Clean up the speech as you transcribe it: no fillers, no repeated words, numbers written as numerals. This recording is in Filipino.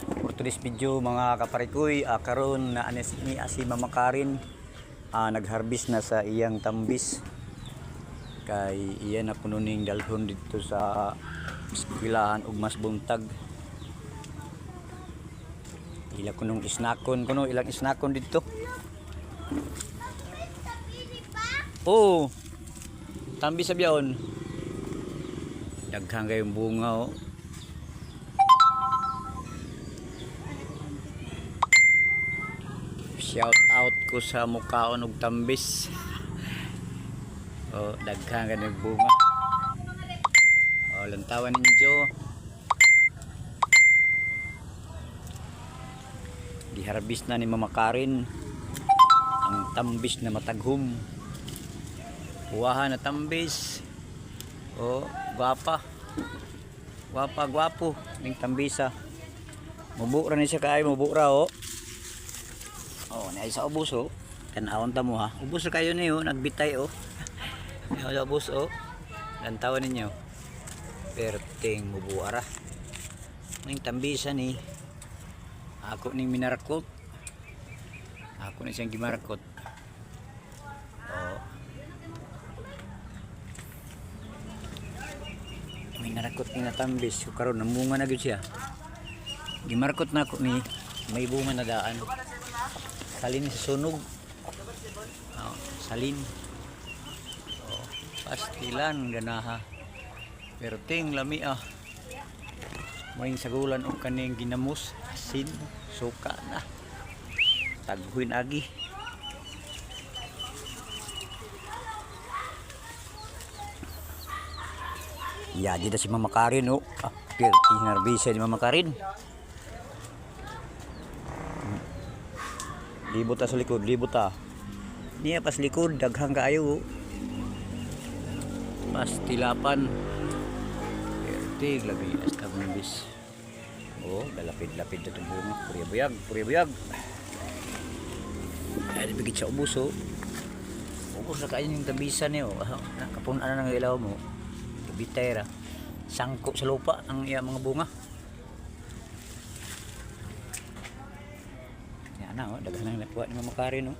For today's video mga kaparikoy, karon na ni si Mama Karin nag-harvest na sa iyang tambis. Kay iya na kuno ning dalhon dito sa eskwelahan ug mas buntag. Ila kunong isnakon kuno ilang isnakon dito. Oh. Tambis sa biyaon. Daghang kayong bunga oh. Shout out ko sa mukhaon og tambis. Oh, daghang kanang bunga. Oh, lantawan ninyo. Di-harvest na ni Mama Karin ang tambis na mataghum. Buwahan na tambis. Oh, gwapa. Gwapo ning tambisa. Mubura ni siya kay mubura oh. Oh, na isa ubos oh. Tan-awon ta mo ha. Ubos ra kayo niyo, nagbitay oh. Ay ubos oh. Lantawan ninyo. Perting mubuara. Ning tambisa ni. Ako ning minarakot. Ako ni siyang gimarakot. Oh. Minarakot ni natambis. Karon namunga na gyud siya. Gimarakot na ako ni may bunga na daan. Salin sa sunog. Oh, salin. Oh, pastilan ganaha. Pero ting lami ah. Moing sagulan og kaning ginamos, asin, suka na. Taghuin agi. Ya, di si Mama Karin oh. Pirti narbisa ni Mama Karin. Libot sa likod, libot ah. Niya pas likod, daghang kaayo. Pas tilapan. Pertig labi as kabis. Oh, dalapid-lapid na itong bunga. Purya-buyag. Ay, bigit sa ubos oh. Ubos na kayo yung tabisan niyo. Nakapunan na ng ilaw mo. Bitay ra. Sangko sa lupa ang iya mga bunga. Na oh, daghan nang nakuha ni Mama Karin oh.